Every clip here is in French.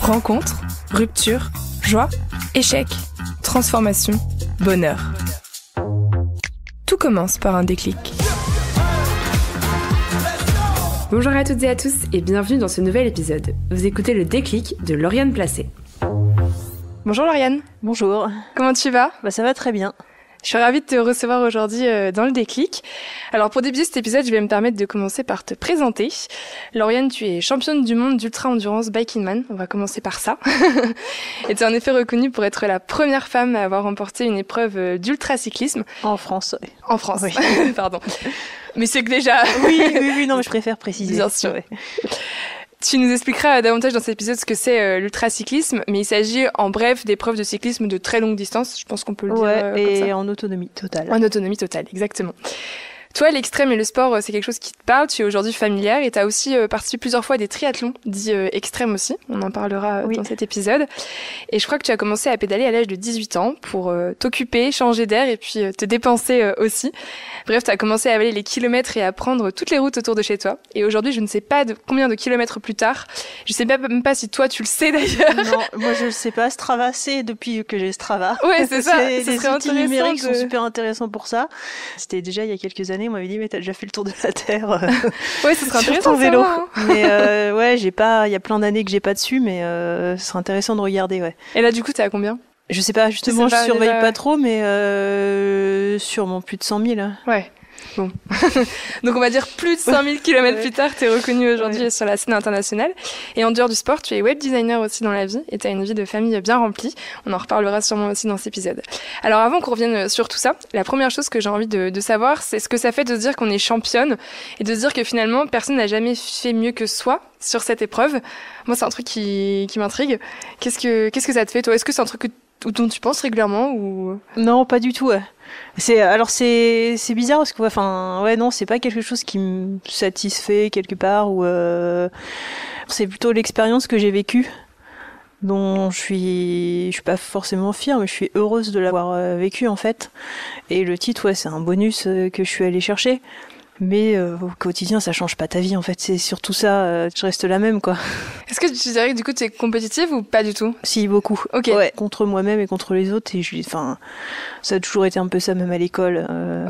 Rencontre, rupture, joie, échec, transformation, bonheur. Tout commence par un déclic. Bonjour à toutes et à tous et bienvenue dans ce nouvel épisode. Vous écoutez le déclic de Lauriane Placé. Bonjour Lauriane. Bonjour. Comment tu vas ? Ça va très bien. Je suis ravie de te recevoir aujourd'hui dans le déclic. Alors pour débuter cet épisode, je vais me permettre de commencer par te présenter. Lauriane, tu es championne du monde d'ultra-endurance Bikingman. On va commencer par ça. Et tu es en effet reconnue pour être la première femme à avoir remporté une épreuve d'ultracyclisme. En France, oui. En France, oui. Pardon. Mais c'est que déjà... Oui, non, mais je préfère préciser. Bien sûr. Ouais. Tu nous expliqueras davantage dans cet épisode ce que c'est l'ultracyclisme, mais il s'agit en bref d'épreuves de cyclisme de très longue distance, je pense qu'on peut le dire comme et ça. en autonomie totale. En autonomie totale, exactement. Toi, l'extrême et le sport, c'est quelque chose qui te parle, tu es aujourd'hui familière et tu as aussi participé plusieurs fois à des triathlons, dits extrêmes aussi, on en parlera dans cet épisode. Et je crois que tu as commencé à pédaler à l'âge de 18 ans pour t'occuper, changer d'air et puis te dépenser aussi. Bref, tu as commencé à avaler les kilomètres et à prendre toutes les routes autour de chez toi. Et aujourd'hui, je ne sais pas combien de kilomètres plus tard, je sais même pas si toi tu le sais d'ailleurs. Non, moi je le sais pas, Strava, c'est depuis que j'ai Strava. Ouais, c'est ça. Les outils numériques sont super intéressants pour ça. C'était déjà il y a quelques années, on m'avait dit mais t'as déjà fait le tour de la Terre. Ouais, ce serait intéressant sur ton vélo. Hein. Mais ouais, il y a plein d'années que j'ai pas dessus, mais ce serait intéressant de regarder, ouais. Et là du coup, t'es à combien ? Je sais pas, justement, je surveille pas trop, mais sûrement plus de 100 000. Ouais. Bon. Donc on va dire plus de 100 000 km plus tard, tu es reconnue aujourd'hui sur la scène internationale. Et en dehors du sport, tu es web designer aussi dans la vie et tu as une vie de famille bien remplie. On en reparlera sûrement aussi dans cet épisode. Alors avant qu'on revienne sur tout ça, la première chose que j'ai envie de savoir, c'est ce que ça fait de se dire qu'on est championne et de se dire que finalement personne n'a jamais fait mieux que soi sur cette épreuve. Moi c'est un truc qui m'intrigue. Qu'est-ce que ça te fait toi ? Est-ce que c'est un truc dont tu penses régulièrement ou... Non, pas du tout, ouais. C'est bizarre parce que non, c'est pas quelque chose qui me satisfait quelque part ou c'est plutôt l'expérience que j'ai vécue dont je suis pas forcément fière, mais je suis heureuse de l'avoir vécue en fait. Et le titre, ouais, c'est un bonus que je suis allée chercher. Mais au quotidien, ça change pas ta vie, en fait. C'est surtout ça, je reste la même, quoi. Est-ce que tu dirais que du coup, tu es compétitive ou pas du tout ? Si, beaucoup. Ok. Ouais, contre moi-même et contre les autres. Et ça a toujours été un peu ça, même à l'école.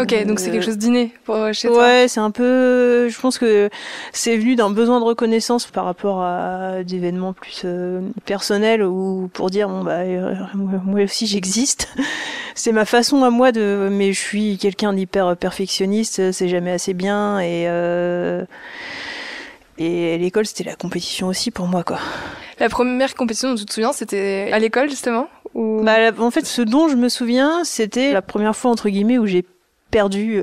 Ok, donc c'est quelque chose d'inné chez toi ? Ouais, c'est un peu... Je pense que c'est venu d'un besoin de reconnaissance par rapport à d'événements plus personnels ou pour dire, moi aussi, j'existe. C'est ma façon à moi mais je suis quelqu'un d'hyper perfectionniste, c'est jamais assez bien et l'école c'était la compétition aussi pour moi quoi. La première compétition dont tu te souviens, c'était à l'école justement ou... En fait, ce dont je me souviens, c'était la première fois entre guillemets où j'ai perdu.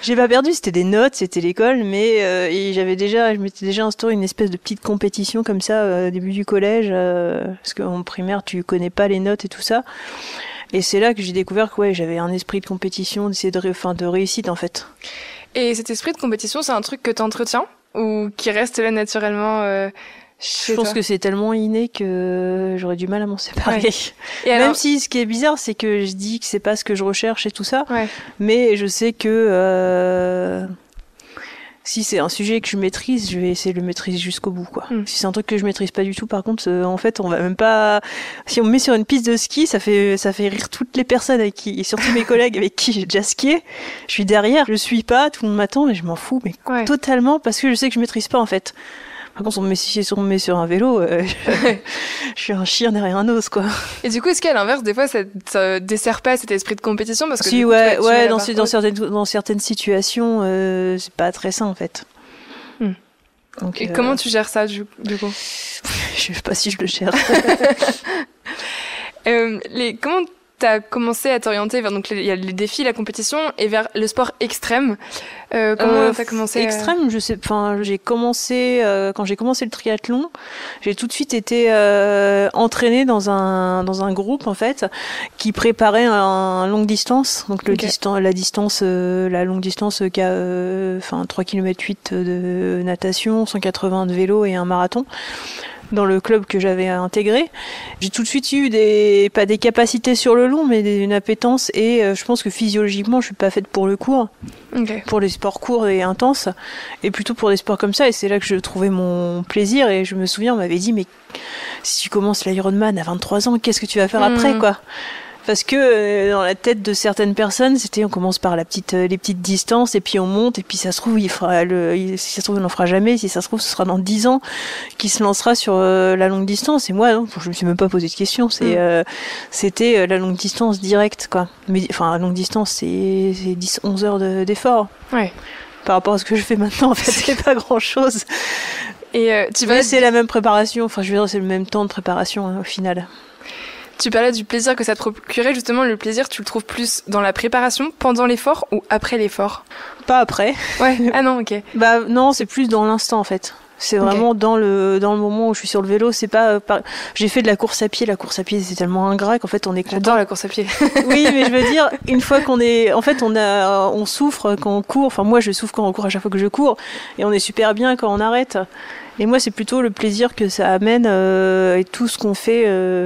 J'ai pas perdu, c'était des notes, c'était l'école, mais et je m'étais déjà instauré une espèce de petite compétition comme ça au début du collège, parce qu'en primaire tu connais pas les notes et tout ça. Et c'est là que j'ai découvert que j'avais un esprit de compétition, de réussite en fait. Et cet esprit de compétition, c'est un truc que tu entretiens ou qui reste là naturellement Je pense que c'est tellement inné que j'aurais du mal à m'en séparer. Ouais. Et Même si ce qui est bizarre, c'est que je dis que c'est pas ce que je recherche et tout ça, ouais. Mais je sais que si c'est un sujet que je maîtrise, je vais essayer de le maîtriser jusqu'au bout, quoi. Si c'est un truc que je maîtrise pas du tout, par contre, en fait, on va même pas. Si on me met sur une piste de ski, ça fait rire toutes les personnes avec qui, et surtout mes collègues avec qui j'ai déjà skié. Je suis derrière, je suis pas, tout le monde m'attend et je m'en fous, mais totalement parce que je sais que je maîtrise pas en fait. Par contre, si on me met sur un vélo, je suis un chien derrière un os, quoi. Et du coup, est-ce qu'à l'inverse, des fois, ça te dessert pas cet esprit de compétition parce que si, du coup, dans certaines situations, c'est pas très sain, en fait. Donc, et comment tu gères ça, du coup? Je sais pas si je le gère. Comment t'as commencé à t'orienter vers, donc il y a les défis, la compétition et vers le sport extrême. Comment t'as commencé extrême, je sais, j'ai commencé quand j'ai commencé le triathlon, j'ai tout de suite été entraînée dans un groupe en fait qui préparait un longue distance, donc la longue distance qui a 3 km 8 de natation, 180 de vélo et un marathon. dans le club que j'avais intégré. J'ai tout de suite eu pas des capacités sur le long, mais une appétence, et je pense que physiologiquement je suis pas faite pour le court, pour les sports courts et intenses, et plutôt pour des sports comme ça, et c'est là que je trouvais mon plaisir. Et je me souviens, on m'avait dit, mais si tu commences l'Ironman à 23 ans, qu'est-ce que tu vas faire après, quoi? Parce que dans la tête de certaines personnes, c'était on commence par les petites distances, et puis on monte, et puis ça se trouve si ça se trouve on n'en fera jamais, si ça se trouve ce sera dans 10 ans qu'il se lancera sur la longue distance. Et moi non, je me suis même pas posé de questions, c'était la longue distance directe, quoi. Mais enfin la longue distance c'est 10-11 heures d'effort. Ouais. Par rapport à ce que je fais maintenant, en fait, c'est pas grand chose. Et c'est la même préparation, enfin je veux dire c'est le même temps de préparation, hein, au final. Tu parlais du plaisir que ça te procurait. Justement, le plaisir, tu le trouves plus dans la préparation, pendant l'effort ou après l'effort? Pas après. Ouais. Ah non, ok. Bah non, c'est plus dans l'instant, en fait. C'est vraiment dans le moment où je suis sur le vélo. C'est pas. J'ai fait de la course à pied. La course à pied, c'est tellement ingrat qu'en fait, on est content. J'adore la course à pied. Oui, mais je veux dire, une fois qu'on est, en fait, on souffre quand on court. Enfin, moi, je souffre quand on court à chaque fois que je cours, et on est super bien quand on arrête. Et moi, c'est plutôt le plaisir que ça amène et tout ce qu'on fait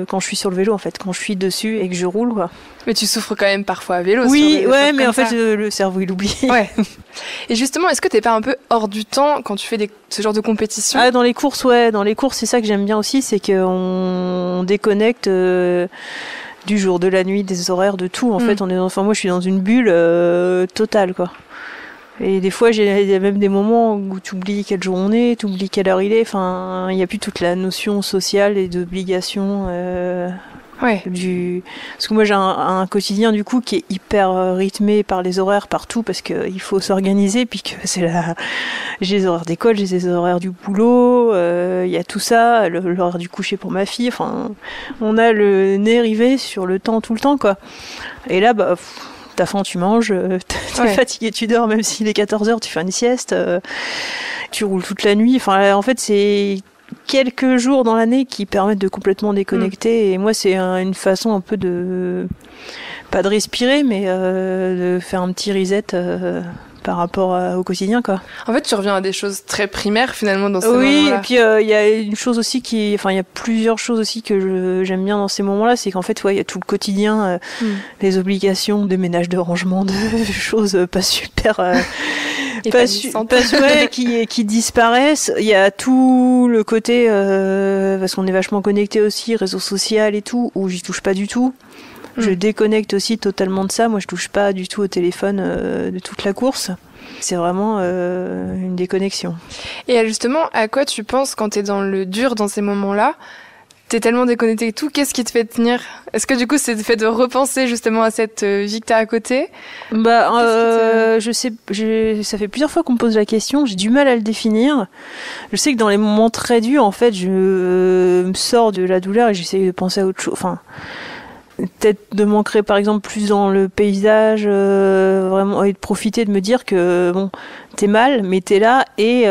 quand je suis sur le vélo, en fait, quand je suis dessus et que je roule, quoi. Mais tu souffres quand même parfois à vélo. Oui, ouais, mais en fait, le cerveau, il oublie. Ouais. Et justement, est-ce que t'es pas un peu hors du temps quand tu fais ce genre de compétition? Ah, dans les courses, ouais. Dans les courses, c'est ça que j'aime bien aussi, c'est qu'on déconnecte du jour, de la nuit, des horaires, de tout. En fait, moi, je suis dans une bulle totale, quoi. Et des fois, il y a même des moments où tu oublies quel jour on est, tu oublies quelle heure il est. Enfin, il n'y a plus toute la notion sociale et d'obligation. Ouais. Parce que moi, j'ai un quotidien du coup qui est hyper rythmé par les horaires partout, parce qu'il faut s'organiser, puis que j'ai les horaires d'école, j'ai les horaires du boulot, il y a tout ça, l'horaire du coucher pour ma fille. Enfin, on a le nez rivé sur le temps tout le temps, quoi. Et là, bah. T'as faim, tu manges, t'es fatigué, tu dors, même s'il est 14h, tu fais une sieste, tu roules toute la nuit. Enfin, en fait, c'est quelques jours dans l'année qui permettent de complètement déconnecter. Et moi, c'est une façon un peu pas de respirer, mais de faire un petit reset par rapport au quotidien, quoi. En fait, tu reviens à des choses très primaires, finalement, dans ces moments-là. Oui, et puis il y a une chose aussi il y a plusieurs choses aussi que j'aime bien dans ces moments-là, c'est qu'en fait, il y a tout le quotidien, les obligations de ménage, de rangement, de choses pas super... qui disparaissent. Il y a tout le côté, parce qu'on est vachement connecté aussi, réseau social et tout, où j'y touche pas du tout. Je déconnecte aussi totalement de ça. Moi, je touche pas du tout au téléphone de toute la course. C'est vraiment une déconnexion. Et justement, à quoi tu penses quand t'es dans le dur, dans ces moments-là? T'es tellement déconnecté et tout, qu'est-ce qui te fait tenir? Est-ce que du coup, c'est le fait de repenser justement à cette vie que t'as à côté? Je sais, ça fait plusieurs fois qu'on me pose la question, j'ai du mal à le définir. Je sais que dans les moments très durs, en fait, je me sors de la douleur et j'essaie de penser à autre chose. Enfin, peut-être de m'ancrer par exemple plus dans le paysage, vraiment, et de profiter de me dire que bon, t'es mal, mais t'es là et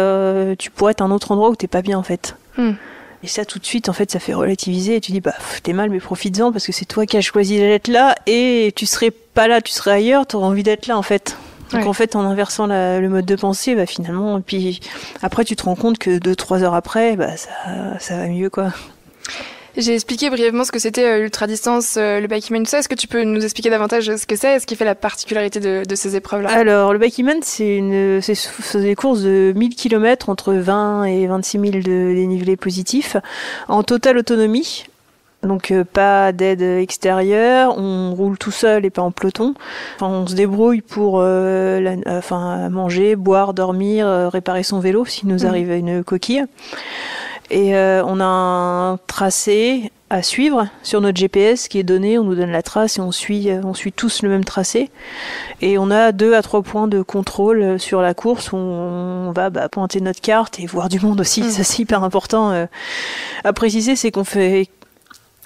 tu pourrais être à un autre endroit où t'es pas bien, en fait. Et ça, tout de suite, en fait, ça fait relativiser et tu dis, bah, t'es mal, mais profites-en parce que c'est toi qui as choisi d'être là et tu serais pas là, tu serais ailleurs, t'aurais envie d'être là, en fait. Donc, en fait, en inversant le mode de pensée, bah, finalement, et puis après, tu te rends compte que 2-3 heures après, bah, ça va mieux, quoi. J'ai expliqué brièvement ce que c'était l'ultra-distance, le bike-man, tout ça. Est-ce que tu peux nous expliquer davantage ce que c'est et ce qui fait la particularité de ces épreuves-là? Alors, le bike-man, c'est des courses de 1000 km entre 20 et 26 000 de dénivelé positif, en totale autonomie. Donc pas d'aide extérieure, on roule tout seul et pas en peloton. Enfin, on se débrouille pour manger, boire, dormir, réparer son vélo s'il nous arrive une coquille. Et on a un tracé à suivre sur notre GPS qui est donné, on nous donne la trace et on suit tous le même tracé. Et on a 2 à 3 points de contrôle sur la course où on va pointer notre carte et voir du monde aussi. Ça, c'est hyper important à préciser, c'est qu'on fait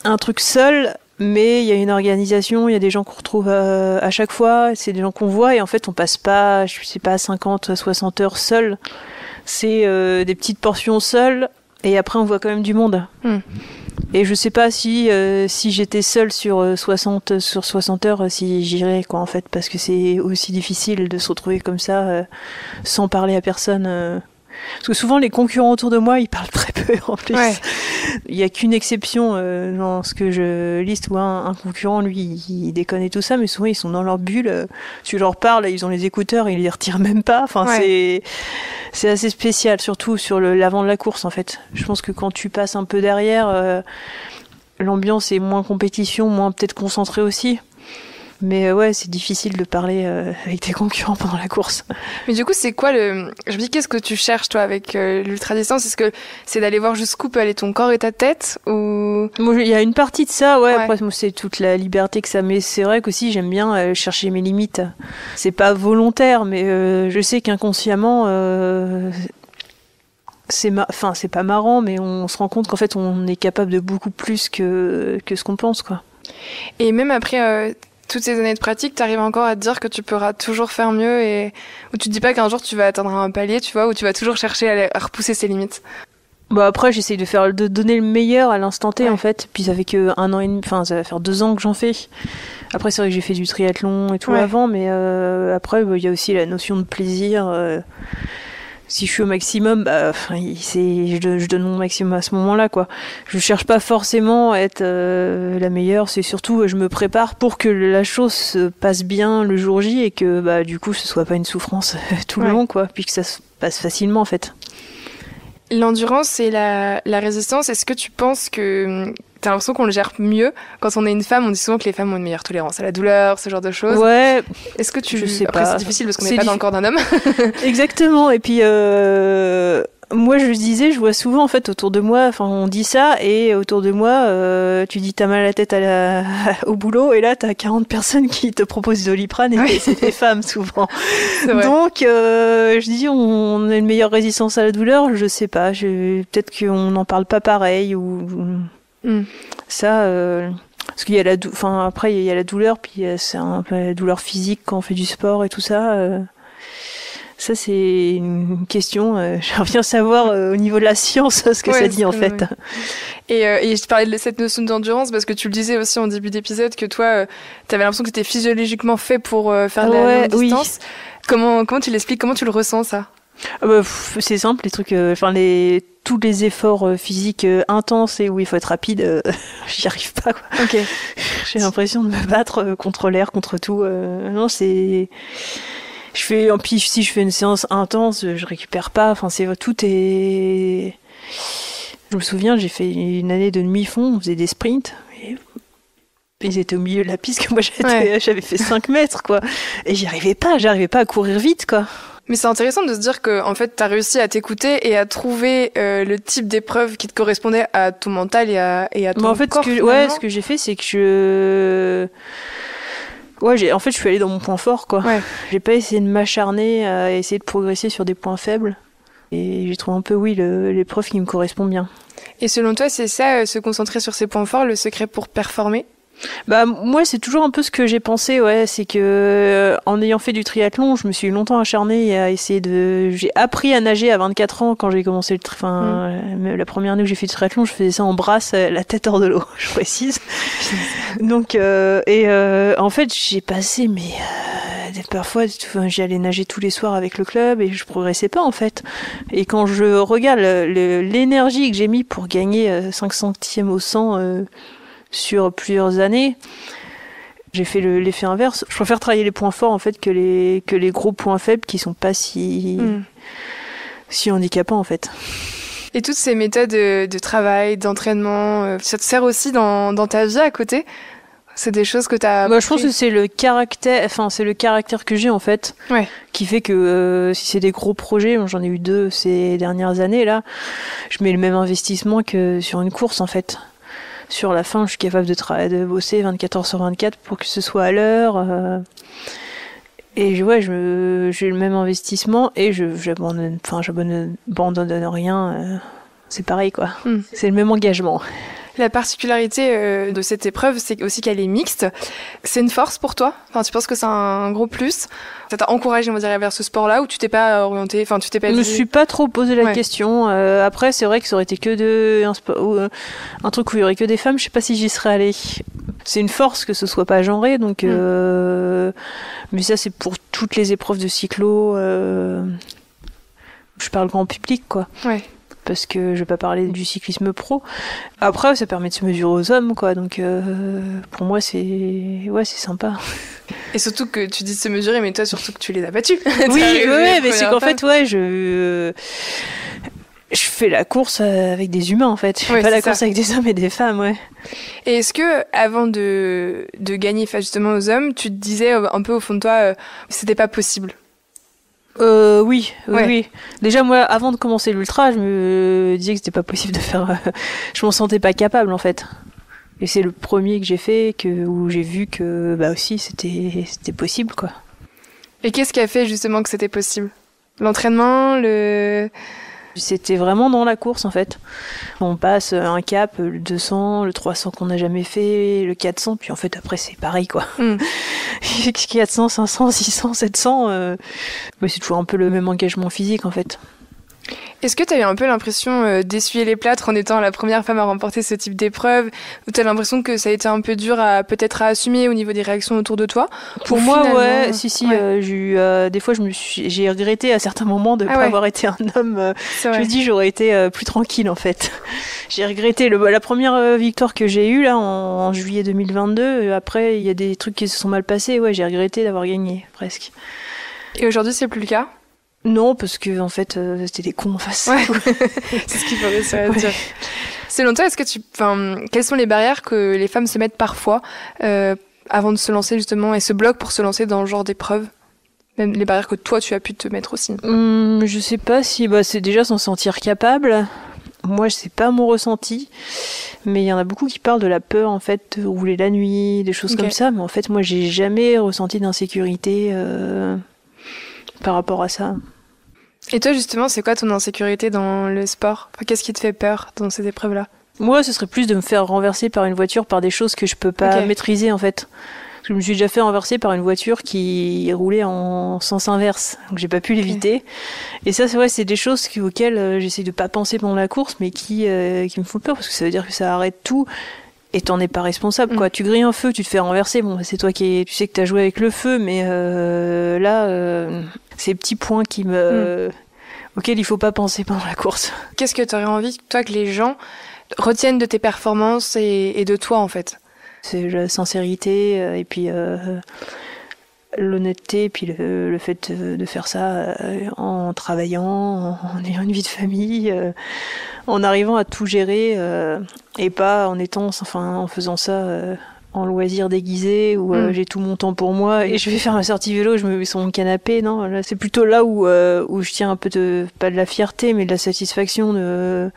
un truc seul, mais il y a une organisation, il y a des gens qu'on retrouve à chaque fois, c'est des gens qu'on voit et en fait on passe pas, je sais pas, 50, 60 heures seul. C'est des petites portions seules et après on voit quand même du monde. Et je sais pas si j'étais seule sur 60 heures, si j'irais, quoi, en fait, parce que c'est aussi difficile de se retrouver comme ça, sans parler à personne. Parce que souvent, les concurrents autour de moi, ils parlent très peu en plus. Ouais. Il n'y a qu'une exception dans ce que je liste où un concurrent, lui, il déconne et tout ça, mais souvent, ils sont dans leur bulle. Tu leur parles, ils ont les écouteurs, ils les retirent même pas. Enfin, c'est assez spécial, surtout sur l'avant de la course, en fait. Je pense que quand tu passes un peu derrière, l'ambiance est moins compétition, moins peut-être concentrée aussi. Mais ouais, c'est difficile de parler avec tes concurrents pendant la course. Mais du coup, c'est quoi je me dis, qu'est-ce que tu cherches, toi, avec l'ultra-distance? Est-ce que c'est d'aller voir jusqu'où peut aller ton corps et ta tête ou... Il y a une partie de ça, ouais. Après, moi, c'est toute la liberté que ça met. C'est vrai qu'aussi, j'aime bien chercher mes limites. C'est pas volontaire, mais je sais qu'inconsciemment... c'est pas marrant, mais on se rend compte qu'en fait, on est capable de beaucoup plus que ce qu'on pense, quoi. Et même après... toutes ces années de pratique, t'arrives encore à te dire que tu pourras toujours faire mieux ou tu te dis pas qu'un jour tu vas atteindre un palier, tu vois, où tu vas toujours chercher à repousser ses limites? Après, j'essaye de donner le meilleur à l'instant T, en fait. Puis ça fait que 1 an et demi, ça va faire 2 ans que j'en fais. Après, c'est vrai que j'ai fait du triathlon et tout avant, mais après, il y a aussi la notion de plaisir. Si je suis au maximum, je donne mon maximum à ce moment-là, quoi. Je cherche pas forcément à être la meilleure, c'est surtout je me prépare pour que la chose se passe bien le jour J et que du coup ce soit pas une souffrance tout le long, quoi, puis que ça se passe facilement en fait. L'endurance et la résistance, est-ce que tu penses que t'as l'impression qu'on le gère mieux quand on est une femme? On dit souvent que les femmes ont une meilleure tolérance à la douleur, ce genre de choses. Ouais. Est-ce que je sais Après, pas. C'est difficile parce qu'on n'est pas dans le corps d'un homme. Exactement. Et puis, moi, je vois souvent, en fait, autour de moi, on dit ça, et autour de moi, tu dis t'as mal à la tête au boulot, et là, t'as 40 personnes qui te proposent du Doliprane, et c'est des femmes, souvent. Donc, je dis, on a une meilleure résistance à la douleur, je sais pas, peut-être qu'on n'en parle pas pareil, ou... Ça, parce qu'il y a après il y a la douleur, puis c'est un peu la douleur physique quand on fait du sport et tout ça. Ça c'est une question. J'aimerais bien savoir au niveau de la science ce que ça dit en fait. Et je parlais de cette notion d'endurance parce que tu le disais aussi en début d'épisode que toi, t'avais l'impression que t'étais physiologiquement fait pour faire de la longue distance. Oui. Comment tu l'expliques? Comment tu le ressens ça? C'est simple, les trucs, tous les efforts physiques intenses et où il faut être rapide, j'y arrive pas, quoi. Okay. J'ai l'impression de me battre contre l'air, contre tout. Non, si je fais une séance intense, je récupère pas. Tout est. Je me souviens, j'ai fait une année de demi-fond, on faisait des sprints. Ils étaient au milieu de la piste, que moi j'avais fait 5 mètres, quoi. Et j'arrivais pas à courir vite, quoi. Mais c'est intéressant de se dire que en fait, t'as réussi à t'écouter et à trouver le type d'épreuve qui te correspondait à ton mental et à ton corps. Ce que j'ai fait, c'est que je suis allée dans mon point fort, quoi. Ouais. J'ai pas essayé de m'acharner à essayer de progresser sur des points faibles. Et j'ai trouvé un peu, l'épreuve qui me correspond bien. Et selon toi, c'est ça, se concentrer sur ses points forts, le secret pour performer? Moi, c'est toujours un peu ce que j'ai pensé, c'est que en ayant fait du triathlon, je me suis longtemps acharnée à essayer j'ai appris à nager à 24 ans quand j'ai commencé la première année où j'ai fait du triathlon, je faisais ça en brasse, la tête hors de l'eau, je précise. Donc, en fait, j'ai passé, parfois, j'allais nager tous les soirs avec le club et je progressais pas, en fait. Et quand je regarde l'énergie que j'ai mis pour gagner 5 centièmes au 100, sur plusieurs années, j'ai fait l'effet inverse. Je préfère travailler les points forts en fait que les gros points faibles qui sont pas si handicapants en fait. Et toutes ces méthodes de travail, d'entraînement, ça te sert aussi dans ta vie à côté? C'est des choses que tu as appris? Je pense que c'est le caractère que j'ai en fait, qui fait que si c'est des gros projets, j'en ai eu 2 ces dernières années là, je mets le même investissement que sur une course en fait. Sur la fin, je suis capable de bosser 24 heures sur 24 pour que ce soit à l'heure. Et j'ai le même investissement et j'abandonne rien. C'est pareil, quoi. C'est le même engagement. La particularité de cette épreuve, c'est aussi qu'elle est mixte. C'est une force pour toi? Tu penses que c'est un gros plus? Ça t'a encouragé, on va dire, vers ce sport-là, ou tu t'es pas orienté? Je me suis pas trop posé la question. Après, c'est vrai que ça aurait été que un truc où il y aurait que des femmes. Je sais pas si j'y serais allée. C'est une force que ce soit pas genré, donc. Mais ça, c'est pour toutes les épreuves de cyclo. Je parle grand public, quoi. Ouais. Parce que je vais pas parler du cyclisme pro. Après, ça permet de se mesurer aux hommes, quoi. Donc, pour moi, c'est sympa. Et surtout que tu dis se mesurer, mais toi, surtout que tu les as battus. Oui, mais c'est qu'en fait, je fais la course avec des humains, en fait. Je fais pas la course avec des hommes et des femmes, ouais. Et est-ce que, avant de gagner face justement aux hommes, tu te disais un peu au fond de toi, c'était pas possible? Oui. Déjà, moi, avant de commencer l'ultra, je me disais que c'était pas possible de faire... je m'en sentais pas capable, en fait. Et c'est le premier que j'ai fait, où j'ai vu que, aussi, c'était possible, quoi. Et qu'est-ce qui a fait, justement, que c'était possible? L'entraînement, C'était vraiment dans la course, en fait. On passe un cap, le 200, le 300 qu'on n'a jamais fait, le 400, puis en fait, après, c'est pareil, quoi. 400, 500, 600, 700, c'est toujours un peu le même engagement physique, en fait. Est-ce que tu as eu un peu l'impression d'essuyer les plâtres en étant la première femme à remporter ce type d'épreuve? Ou tu as l'impression que ça a été un peu dur peut-être à assumer au niveau des réactions autour de toi? Pour moi, ouais. J'ai eu, des fois, j'ai regretté à certains moments de ne pas avoir été un homme. Je me dis, j'aurais été plus tranquille, en fait. J'ai regretté la première victoire que j'ai eue là en juillet 2022. Après, il y a des trucs qui se sont mal passés. Ouais, j'ai regretté d'avoir gagné, presque. Et aujourd'hui, c'est plus le cas? Non, parce que en fait, c'était des cons en face. Ouais. C'est ce qu'il faudrait se dire. Selon toi, quelles sont les barrières que les femmes se mettent parfois avant de se lancer justement et se bloquent pour se lancer dans le genre d'épreuve? Même les barrières que toi, tu as pu te mettre aussi. Je sais pas si... c'est déjà s'en sentir capable. Moi, c'est pas mon ressenti. Mais il y en a beaucoup qui parlent de la peur, en fait, de rouler la nuit, des choses comme ça. Mais en fait, moi, j'ai jamais ressenti d'insécurité par rapport à ça. Et toi, justement, c'est quoi ton insécurité dans le sport? Qu'est-ce qui te fait peur dans ces épreuves-là? Moi, ce serait plus de me faire renverser par une voiture par des choses que je peux pas maîtriser, en fait. Je me suis déjà fait renverser par une voiture qui roulait en sens inverse, donc j'ai pas pu l'éviter. Et ça, c'est vrai, c'est des choses auxquelles j'essaie de pas penser pendant la course, mais qui me font peur, parce que ça veut dire que ça arrête tout. Et t'en es pas responsable, quoi. Tu grilles un feu, tu te fais renverser. Bon, c'est toi tu sais que t'as joué avec le feu, mais ces petits points auxquels il faut pas penser pendant la course. Qu'est-ce que t'aurais envie, toi, que les gens retiennent de tes performances et de toi, en fait? C'est la sincérité, et puis l'honnêteté, et puis le fait de faire ça en travaillant, en ayant une vie de famille, en arrivant à tout gérer, et pas en faisant ça en loisir déguisé, où j'ai tout mon temps pour moi et je vais faire ma sortie vélo, je me mets sur mon canapé. Non, là c'est plutôt là où je tiens un peu pas de la fierté, mais de la satisfaction de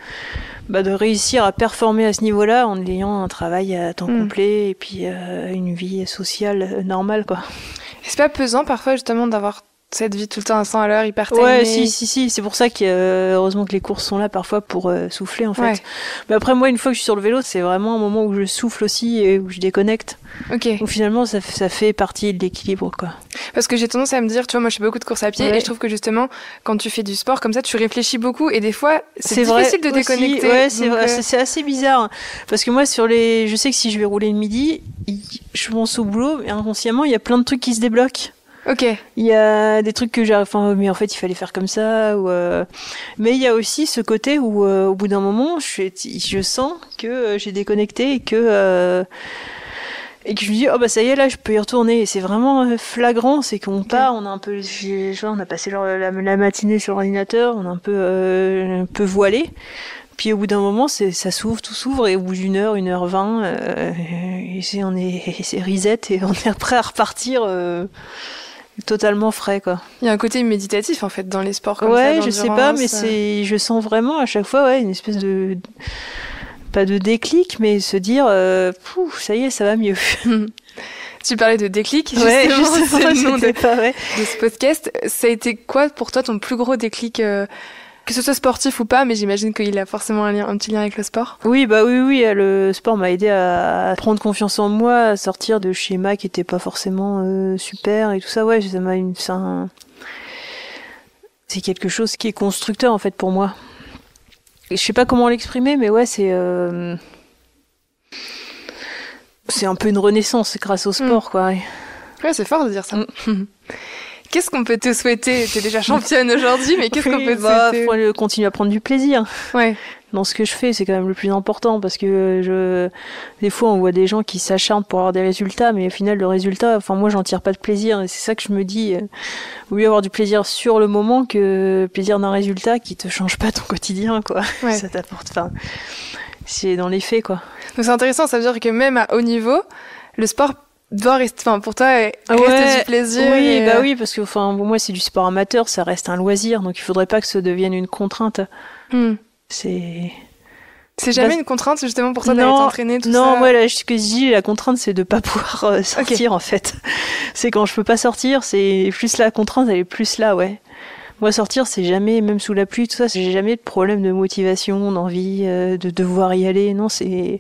réussir à performer à ce niveau-là en ayant un travail à temps complet et puis une vie sociale normale, quoi. C'est pas pesant parfois justement d'avoir cette vie tout le temps à 100 à l'heure, hyper timée? Ouais, si. C'est pour ça que heureusement que les courses sont là parfois pour souffler, en fait. Ouais. Mais après, moi, une fois que je suis sur le vélo, c'est vraiment un moment où je souffle aussi et où je déconnecte. Ok. Donc finalement, ça fait partie de l'équilibre, quoi. Parce que j'ai tendance à me dire, tu vois, moi je fais beaucoup de courses à pied et je trouve que justement, quand tu fais du sport comme ça, tu réfléchis beaucoup et des fois, c'est difficile de déconnecter. Ouais, c'est vrai. C'est assez bizarre. Parce que moi, je sais que si je vais rouler le midi, je pense au boulot, mais inconsciemment, il y a plein de trucs qui se débloquent. Ok. Il y a des trucs que mais en fait il fallait faire comme ça, mais il y a aussi ce côté où au bout d'un moment je sens que j'ai déconnecté et que je me dis ça y est, là je peux y retourner. Et c'est vraiment flagrant, c'est qu'on part, on a un peu, on a passé la matinée sur l'ordinateur, on a un peu voilé. Puis au bout d'un moment, ça s'ouvre, tout s'ouvre, et au bout d'une heure, 1h20, c'est reset et on est prêt à repartir totalement frais, quoi. Il y a un côté méditatif en fait dans les sports comme ça. Ouais, je sais pas, mais je sens vraiment à chaque fois une espèce de, pas de déclic, mais se dire ça y est, ça va mieux. Tu parlais de déclic, justement, c'est le nom de ce podcast. Ça a été quoi pour toi ton plus gros déclic, que ce soit sportif ou pas, mais j'imagine qu'il a forcément un petit lien avec le sport. Oui, oui, le sport m'a aidé à prendre confiance en moi, à sortir de schémas qui étaient pas forcément super et tout ça. Ouais, c'est quelque chose qui est constructeur en fait pour moi. Et je sais pas comment l'exprimer, mais ouais, c'est un peu une renaissance grâce au sport, quoi. Ouais, c'est fort de dire ça. Qu'est-ce qu'on peut te souhaiter? T'es déjà championne aujourd'hui, mais qu'est-ce qu'on peut te souhaiter? Faut continuer à prendre du plaisir. Ouais. Dans ce que je fais, c'est quand même le plus important parce que des fois on voit des gens qui s'acharnent pour avoir des résultats, mais au final le résultat, moi j'en tire pas de plaisir et c'est ça que je me dis, vaut mieux avoir du plaisir sur le moment que plaisir d'un résultat qui te change pas ton quotidien, quoi. Ouais. Ça t'apporte, c'est dans les faits, quoi. Donc c'est intéressant, ça veut dire que même à haut niveau, le sport doit rester, pour toi, rester du plaisir. Oui, oui, parce que moi c'est du sport amateur, ça reste un loisir, donc il faudrait pas que ça devienne une contrainte. C'est jamais une contrainte justement pour toi d'aller t'entraîner, tout ça? Non, moi ce que je dis, la contrainte c'est de pas pouvoir sortir en fait. C'est quand je peux pas sortir, c'est plus la contrainte, elle est plus là, ouais. Moi sortir c'est jamais, même sous la pluie, tout ça, j'ai jamais de problème de motivation, d'envie, de devoir y aller, non, c'est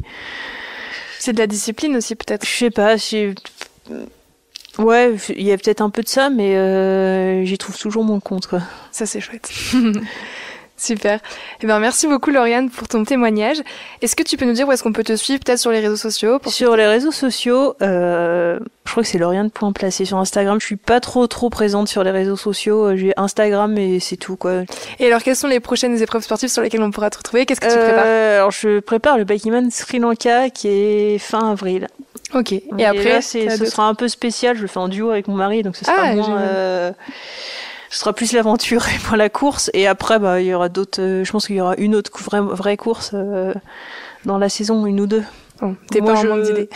de la discipline aussi peut-être. Je sais pas, ouais, il y a peut-être un peu de ça, mais j'y trouve toujours mon compte, quoi. Ça c'est chouette. Super. Eh ben, merci beaucoup, Lauriane, pour ton témoignage. Est-ce que tu peux nous dire où est-ce qu'on peut te suivre, peut-être sur les réseaux sociaux? Sur les réseaux sociaux, je crois que c'est Lauriane.placé sur Instagram. Je suis pas trop présente sur les réseaux sociaux. J'ai Instagram et c'est tout, quoi. Et alors, quelles sont les prochaines épreuves sportives sur lesquelles on pourra te retrouver? Qu'est-ce que tu prépares? Alors, je prépare le Bakiman Sri Lanka qui est fin avril. Ok. Et après, là, ce sera un peu spécial. Je le fais en duo avec mon mari, donc ce sera moins... Ce sera plus l'aventure et moins la course. Et après, il y aura d'autres... je pense qu'il y aura une autre vraie course dans la saison, une ou deux. Bon, t'es pas en manque d'idées.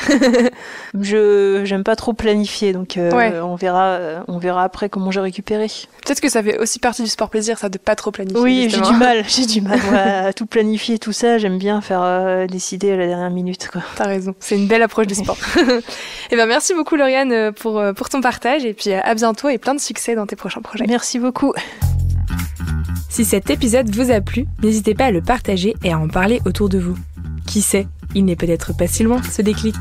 J'aime pas trop planifier, donc on verra après comment j'ai récupéré. Peut-être que ça fait aussi partie du sport plaisir, ça, de pas trop planifier. Oui, j'ai du mal moi, à tout planifier, tout ça. J'aime bien faire décider à la dernière minute, quoi. T'as raison, c'est une belle approche du sport. Et ben merci beaucoup, Lauriane, pour ton partage, et puis à bientôt et plein de succès dans tes prochains projets. Merci beaucoup. Si cet épisode vous a plu, n'hésitez pas à le partager et à en parler autour de vous. Qui sait, il n'est peut-être pas si loin, ce déclic.